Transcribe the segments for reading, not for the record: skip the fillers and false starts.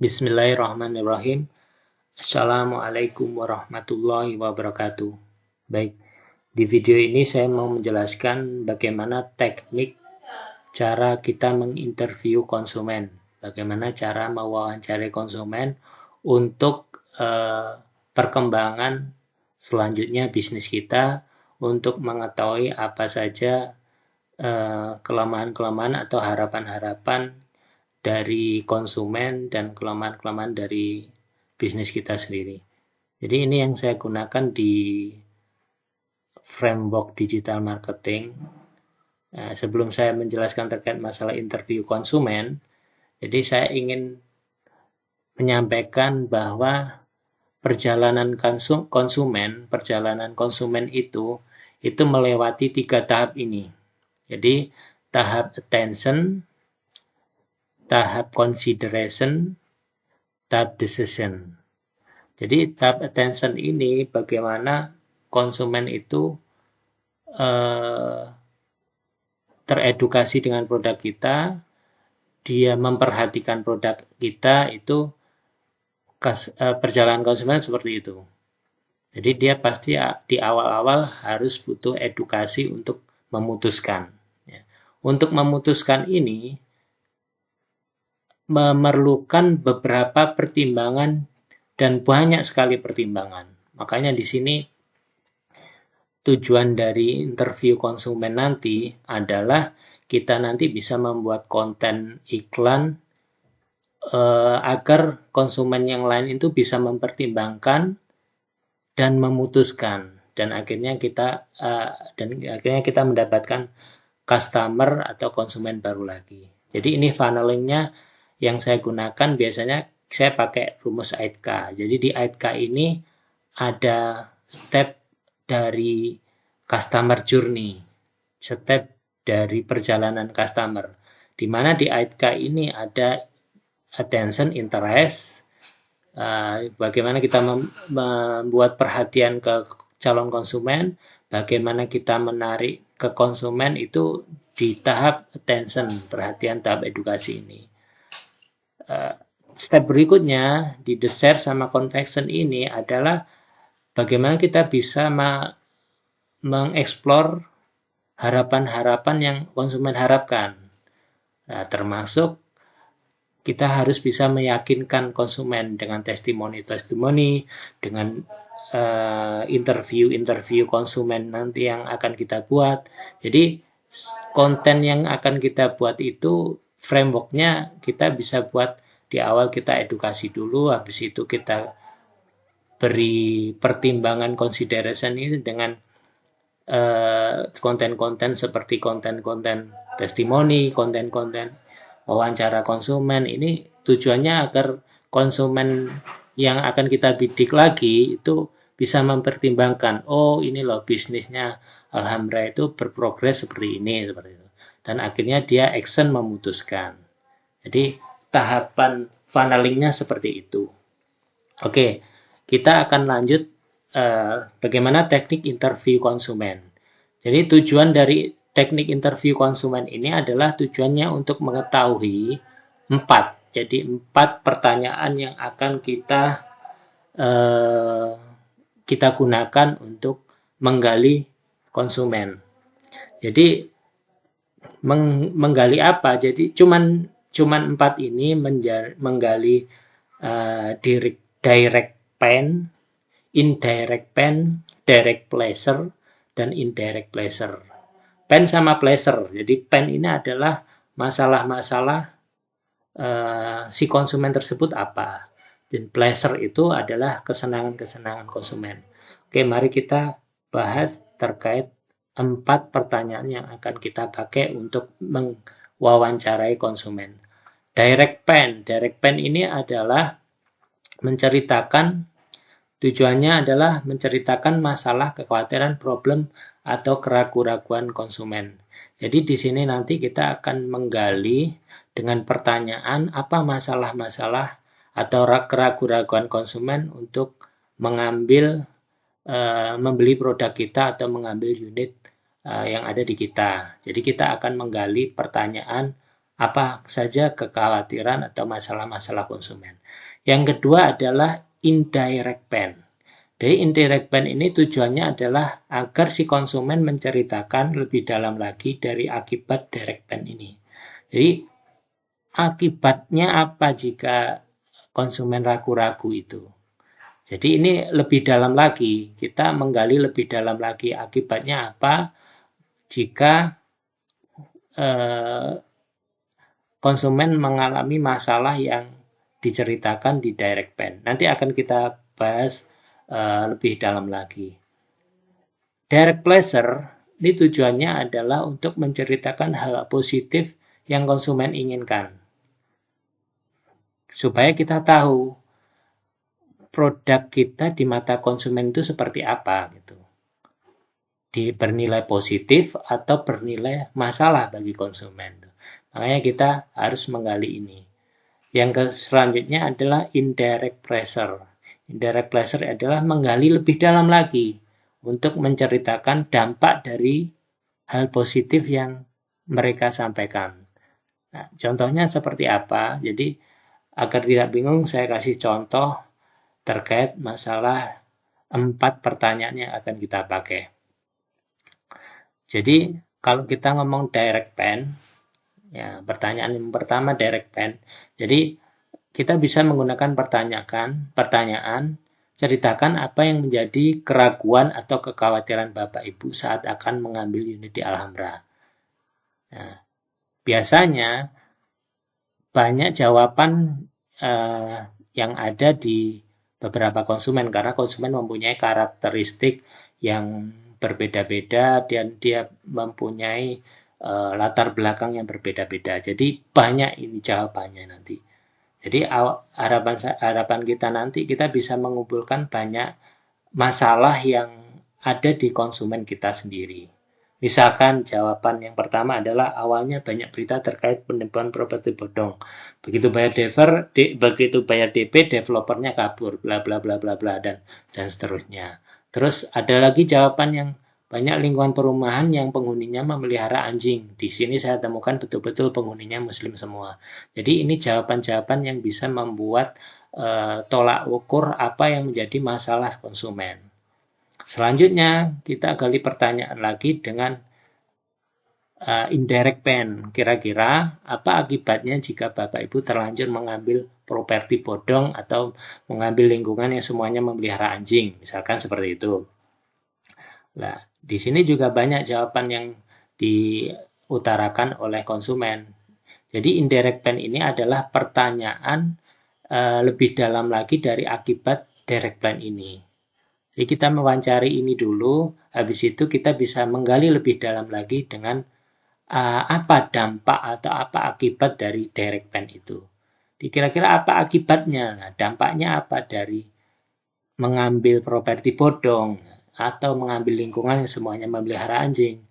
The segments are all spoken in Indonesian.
Bismillahirrahmanirrahim. Assalamualaikum warahmatullahi wabarakatuh. Baik, di video ini saya mau menjelaskan bagaimana teknik cara kita menginterview konsumen. Bagaimana cara mewawancarai konsumen untuk perkembangan selanjutnya bisnis kita, untuk mengetahui apa saja kelemahan-kelemahan atau harapan-harapan dari konsumen dan kelemahan-kelemahan dari bisnis kita sendiri. Jadi ini yang saya gunakan di framework digital marketing. Sebelum saya menjelaskan terkait masalah interview konsumen, jadi saya ingin menyampaikan bahwa perjalanan konsumen itu melewati 3 tahap ini. Jadi tahap attention, tahap consideration, tahap decision. Jadi tahap attention ini bagaimana konsumen itu teredukasi dengan produk kita, dia memperhatikan produk kita, itu perjalanan konsumen seperti itu. Jadi dia pasti di awal-awal harus butuh edukasi untuk memutuskan. Untuk memutuskan ini memerlukan beberapa pertimbangan dan banyak sekali pertimbangan. Makanya di sini tujuan dari interview konsumen nanti adalah kita nanti bisa membuat konten iklan agar konsumen yang lain itu bisa mempertimbangkan dan memutuskan, dan akhirnya kita mendapatkan customer atau konsumen baru lagi. Jadi ini funnelingnya yang saya gunakan, biasanya saya pakai rumus 8K. Jadi di 8K ini ada step dari customer journey, step dari perjalanan customer, di mana di 8K ini ada attention, interest, bagaimana kita membuat perhatian ke calon konsumen, bagaimana kita menarik ke konsumen itu di tahap attention, perhatian, tahap edukasi ini. Step berikutnya di desire sama convection ini adalah bagaimana kita bisa mengeksplor harapan-harapan yang konsumen harapkan. Nah, termasuk kita harus bisa meyakinkan konsumen dengan testimoni-testimoni, dengan interview konsumen nanti yang akan kita buat. Jadi konten yang akan kita buat itu frameworknya kita bisa buat di awal, kita edukasi dulu, habis itu kita beri pertimbangan consideration ini dengan konten-konten seperti konten-konten testimoni, konten-konten wawancara konsumen. Ini tujuannya agar konsumen yang akan kita bidik lagi itu bisa mempertimbangkan, oh ini loh bisnisnya Alhamdulillah itu berprogres seperti ini, seperti itu. Dan akhirnya dia action memutuskan. Jadi tahapan funnelingnya seperti itu. Oke, kita akan lanjut bagaimana teknik interview konsumen. Jadi tujuan dari teknik interview konsumen ini adalah tujuannya untuk mengetahui 4. Jadi 4 pertanyaan yang akan kita gunakan untuk menggali konsumen. Jadi menggali apa? Jadi cuman 4 ini menggali direct pain, indirect pain, direct pleasure, dan indirect pleasure. Pain sama pleasure. Jadi pain ini adalah masalah-masalah si konsumen tersebut apa. Dan pleasure itu adalah kesenangan-kesenangan konsumen. Oke, mari kita bahas terkait 4 pertanyaan yang akan kita pakai untuk mewawancarai konsumen. Direct pain ini adalah tujuannya adalah menceritakan masalah, kekhawatiran, problem, atau keraguan-keraguan konsumen. Jadi di sini nanti kita akan menggali dengan pertanyaan apa masalah-masalah atau keraguan-keraguan konsumen untuk membeli produk kita atau mengambil unit yang ada di kita. Jadi kita akan menggali pertanyaan apa saja kekhawatiran atau masalah-masalah konsumen. Yang kedua adalah indirect pain. Jadi indirect pain ini tujuannya adalah agar si konsumen menceritakan lebih dalam lagi dari akibat direct pain ini. Jadi akibatnya apa jika konsumen ragu-ragu itu. Jadi ini lebih dalam lagi, kita menggali lebih dalam lagi akibatnya apa jika konsumen mengalami masalah yang diceritakan di direct pain. Nanti akan kita bahas lebih dalam lagi. Direct pleasure ini tujuannya adalah untuk menceritakan hal positif yang konsumen inginkan. Supaya kita tahu produk kita di mata konsumen itu seperti apa gitu. Bernilai positif atau bernilai masalah bagi konsumen. Makanya kita harus menggali ini. Yang selanjutnya adalah indirect pleasure. Indirect pleasure adalah menggali lebih dalam lagi untuk menceritakan dampak dari hal positif yang mereka sampaikan. Nah, contohnya seperti apa? Jadi agar tidak bingung, saya kasih contoh terkait masalah 4 pertanyaan yang akan kita pakai. Jadi kalau kita ngomong direct pain, ya pertanyaan yang pertama direct pain. Jadi kita bisa menggunakan pertanyaan, ceritakan apa yang menjadi keraguan atau kekhawatiran Bapak Ibu saat akan mengambil unit di Alhambra. Nah, biasanya banyak jawaban yang ada di beberapa konsumen karena konsumen mempunyai karakteristik yang berbeda-beda dan dia mempunyai latar belakang yang berbeda-beda. Jadi banyak ini jawabannya nanti. Jadi harapan kita nanti kita bisa mengumpulkan banyak masalah yang ada di konsumen kita sendiri. Misalkan jawaban yang pertama adalah awalnya banyak berita terkait penipuan properti bodong. Begitu bayar DP, developernya kabur, bla bla bla bla bla dan seterusnya. Terus ada lagi jawaban yang banyak lingkungan perumahan yang penghuninya memelihara anjing. Di sini saya temukan betul-betul penghuninya muslim semua. Jadi ini jawaban-jawaban yang bisa membuat tolak ukur apa yang menjadi masalah konsumen. Selanjutnya kita gali pertanyaan lagi dengan indirect pain. Kira-kira apa akibatnya jika Bapak Ibu terlanjur mengambil properti bodong atau mengambil lingkungan yang semuanya memelihara anjing. Misalkan seperti itu. Nah, di sini juga banyak jawaban yang diutarakan oleh konsumen. Jadi indirect pain ini adalah pertanyaan lebih dalam lagi dari akibat direct pain ini. Jadi kita mewawancari ini dulu, habis itu kita bisa menggali lebih dalam lagi dengan apa dampak atau apa akibat dari direct pain itu. Kira-kira apa akibatnya? Nah, dampaknya apa dari mengambil properti bodong atau mengambil lingkungan yang semuanya memelihara anjing?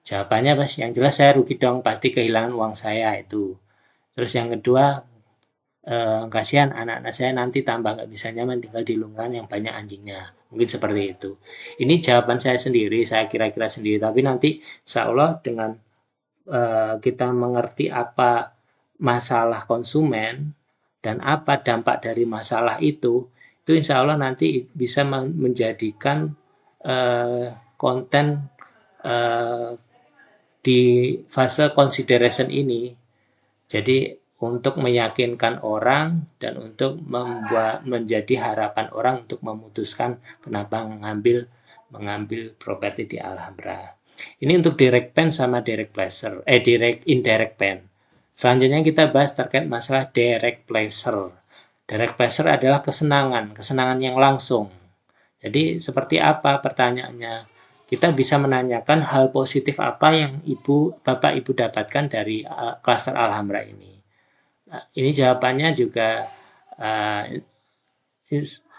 Jawabannya yang jelas saya rugi dong, pasti kehilangan uang saya itu. Terus yang kedua, kasihan anak-anak saya nanti tambah nggak bisa nyaman tinggal di lingkungan yang banyak anjingnya. Mungkin seperti itu. Ini jawaban saya sendiri, saya kira-kira sendiri. Tapi nanti insya Allah dengan kita mengerti apa masalah konsumen dan apa dampak dari masalah itu insya Allah nanti bisa menjadikan konten di fase consideration ini. Jadi untuk meyakinkan orang dan untuk menjadi harapan orang untuk memutuskan kenapa mengambil properti di Alhambra. Ini untuk direct pain sama direct pleasure, indirect pain. Selanjutnya kita bahas terkait masalah direct pleasure. Direct pleasure adalah kesenangan yang langsung. Jadi seperti apa pertanyaannya? Kita bisa menanyakan hal positif apa yang Bapak Ibu dapatkan dari klaster Alhambra ini. Nah, ini jawabannya juga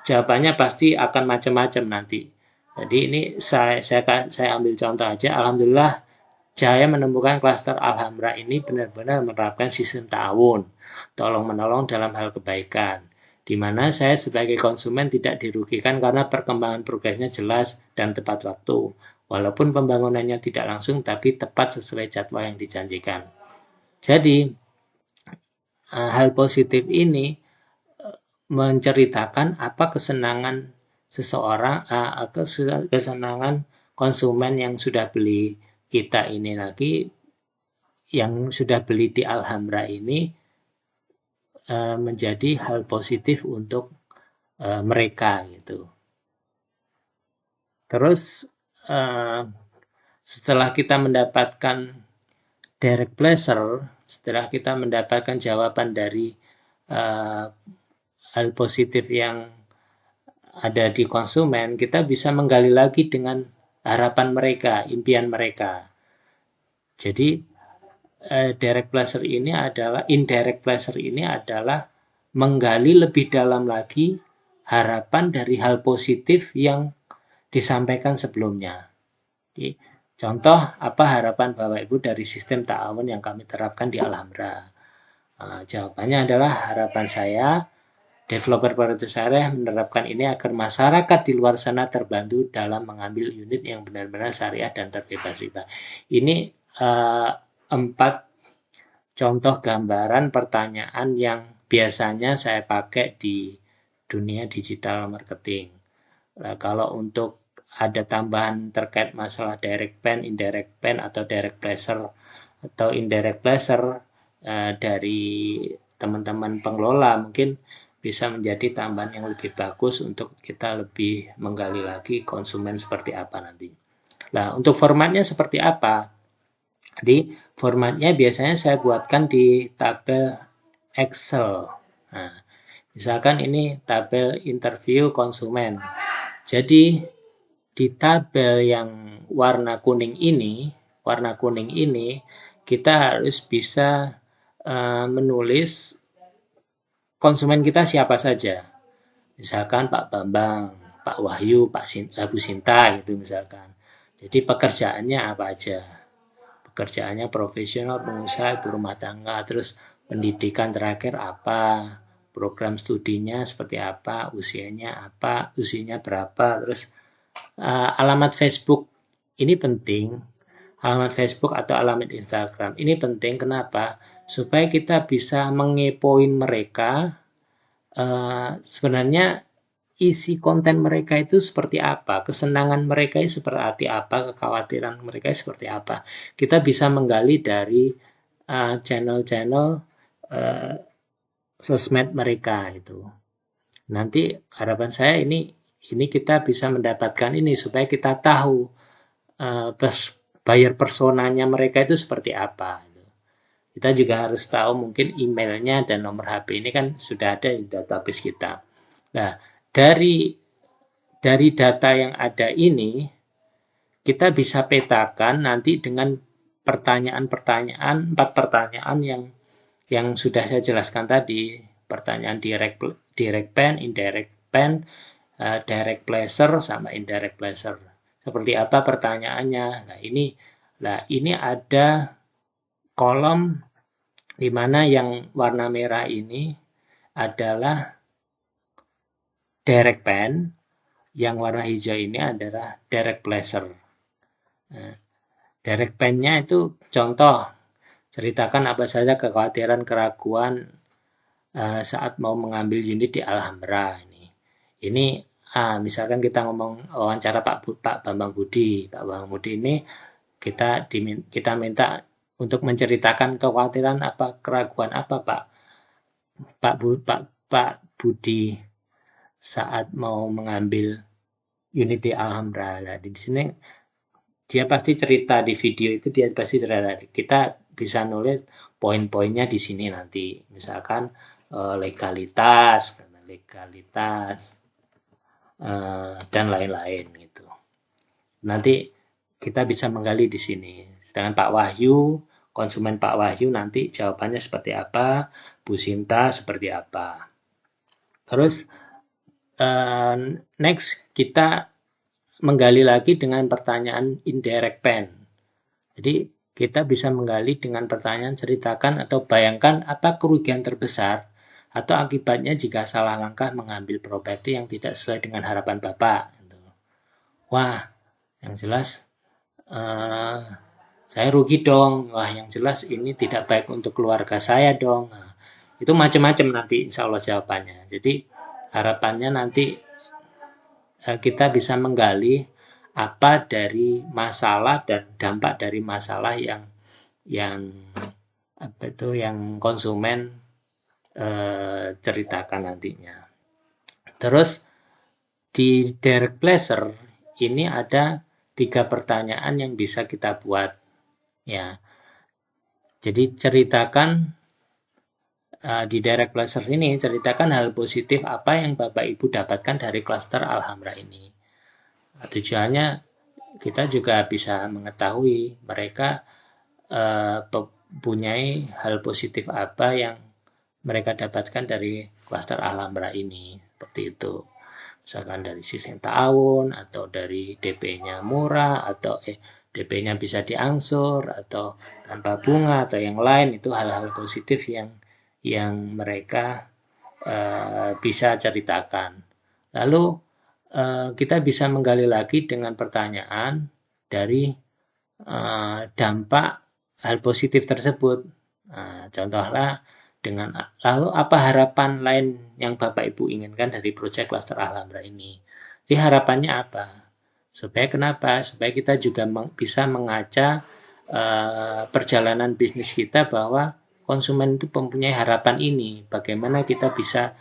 jawabannya pasti akan macam-macam nanti. Jadi ini saya ambil contoh aja. Alhamdulillah saya menemukan klaster Alhambra ini benar-benar menerapkan sistem ta'awun, tolong-menolong dalam hal kebaikan, di mana saya sebagai konsumen tidak dirugikan karena perkembangan progresnya jelas dan tepat waktu, walaupun pembangunannya tidak langsung tapi tepat sesuai jadwal yang dijanjikan. Jadi hal positif ini menceritakan apa kesenangan seseorang, kesenangan konsumen yang sudah beli kita ini lagi, yang sudah beli di Alhambra ini menjadi hal positif untuk mereka gitu. Terus setelah kita mendapatkan direct pleasure, setelah kita mendapatkan jawaban dari hal positif yang ada di konsumen, kita bisa menggali lagi dengan harapan mereka, impian mereka. Jadi direct pleasure ini adalah, indirect pleasure ini adalah menggali lebih dalam lagi harapan dari hal positif yang disampaikan sebelumnya. Jadi, contoh apa harapan Bapak Ibu dari sistem ta'awun yang kami terapkan di Alhambra? Jawabannya adalah harapan saya developer prioritas area menerapkan ini agar masyarakat di luar sana terbantu dalam mengambil unit yang benar-benar syariah dan terbebas riba. Ini 4 contoh gambaran pertanyaan yang biasanya saya pakai di dunia digital marketing. Nah, kalau untuk ada tambahan terkait masalah direct pen, indirect pen, atau direct pleasure atau indirect pleasure dari teman-teman pengelola, mungkin bisa menjadi tambahan yang lebih bagus untuk kita lebih menggali lagi konsumen seperti apa nanti. Nah, untuk formatnya seperti apa? Jadi, formatnya biasanya saya buatkan di tabel Excel. Nah, misalkan ini tabel interview konsumen. Jadi, di tabel yang warna kuning ini kita harus bisa menulis konsumen kita siapa saja. Misalkan Pak Bambang, Pak Wahyu, Bu Sinta gitu misalkan. Jadi pekerjaannya apa aja? Pekerjaannya profesional, pengusaha, ibu rumah tangga, terus pendidikan terakhir apa, program studinya seperti apa, usianya berapa, terus alamat Facebook ini penting, alamat Facebook atau alamat Instagram ini penting. Kenapa? Supaya kita bisa mengepoin mereka sebenarnya isi konten mereka itu seperti apa, kesenangan mereka itu seperti apa, kekhawatiran mereka seperti apa. Kita bisa menggali dari channel-channel sosmed mereka itu. Nanti harapan saya ini kita bisa mendapatkan ini supaya kita tahu buyer personanya mereka itu seperti apa. Kita juga harus tahu mungkin emailnya dan nomor HP ini kan sudah ada di database kita. Nah, dari data yang ada ini, kita bisa petakan nanti dengan pertanyaan-pertanyaan, 4 pertanyaan yang sudah saya jelaskan tadi. Pertanyaan direct pen, indirect pen, direct pleasure, sama indirect pleasure. Seperti apa pertanyaannya? Nah, ini ada kolom di mana yang warna merah ini adalah direct pen, yang warna hijau ini adalah direct pleasure. Nah, direct pen-nya itu contoh, ceritakan apa saja kekhawatiran, keraguan saat mau mengambil unit di Alhambra ini. Misalkan kita ngomong wawancara Pak Bambang Budi. Pak Bambang Budi ini kita minta untuk menceritakan kekhawatiran apa, keraguan apa Pak Budi saat mau mengambil unit di Alhambra. Nah, di sini dia pasti cerita di video itu, dia pasti cerita. Kita bisa nulis poin-poinnya di sini nanti. Misalkan legalitas dan lain-lain gitu. Nanti kita bisa menggali di sini. Sedangkan Pak Wahyu, konsumen Pak Wahyu nanti jawabannya seperti apa, Bu Sinta seperti apa. Terus next kita menggali lagi dengan pertanyaan indirect pen. Jadi kita bisa menggali dengan pertanyaan, ceritakan atau bayangkan apa kerugian terbesar atau akibatnya jika salah langkah mengambil properti yang tidak sesuai dengan harapan Bapak. Wah, yang jelas Saya rugi dong. Wah, yang jelas ini tidak baik untuk keluarga saya dong. Nah, itu macam-macam nanti insya Allah jawabannya. Jadi harapannya nanti kita bisa menggali apa dari masalah dan dampak dari masalah yang apa itu yang konsumen ceritakan nantinya. Terus di direct pleasure ini ada 3 pertanyaan yang bisa kita buat ya. Jadi ceritakan di direct pleasure ini ceritakan hal positif apa yang Bapak Ibu dapatkan dari klaster Alhamra ini. Tujuannya kita juga bisa mengetahui mereka mempunyai hal positif apa yang mereka dapatkan dari klaster Alhambra ini. Seperti itu. Misalkan dari sistem ta'awun atau dari DP-nya murah atau DP-nya bisa diangsur atau tanpa bunga atau yang lain, itu hal-hal positif yang mereka bisa ceritakan. Lalu kita bisa menggali lagi dengan pertanyaan dari dampak hal positif tersebut. Nah, contohnya dengan lalu apa harapan lain yang Bapak Ibu inginkan dari proyek Klaster Alhambra ini? Jadi harapannya apa? Supaya kenapa? Supaya kita juga bisa mengaca perjalanan bisnis kita bahwa konsumen itu mempunyai harapan ini. Bagaimana kita bisa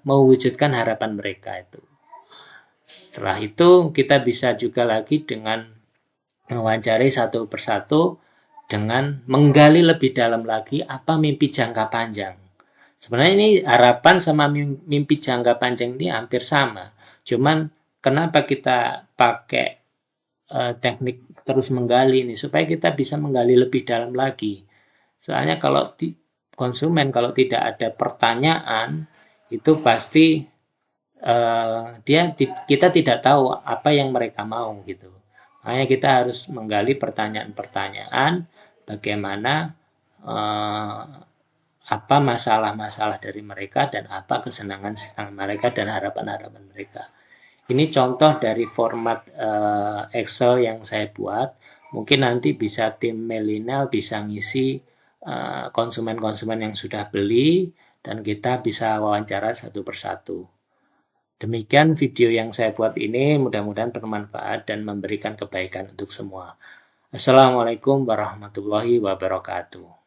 mewujudkan harapan mereka itu. Setelah itu kita bisa juga lagi dengan mewawancari satu persatu dengan menggali lebih dalam lagi apa mimpi jangka panjang. Sebenarnya ini harapan sama mimpi jangka panjang ini hampir sama. Cuman kenapa kita pakai teknik terus menggali ini supaya kita bisa menggali lebih dalam lagi. Soalnya kalau konsumen kalau tidak ada pertanyaan itu pasti kita tidak tahu apa yang mereka mau gitu. Makanya kita harus menggali pertanyaan-pertanyaan bagaimana apa masalah-masalah dari mereka dan apa kesenangan-kesenangan mereka dan harapan-harapan mereka. Ini contoh dari format Excel yang saya buat. Mungkin nanti bisa tim milenial bisa ngisi konsumen-konsumen yang sudah beli dan kita bisa wawancara satu persatu. Demikian video yang saya buat ini, mudah-mudahan bermanfaat dan memberikan kebaikan untuk semua. Assalamualaikum warahmatullahi wabarakatuh.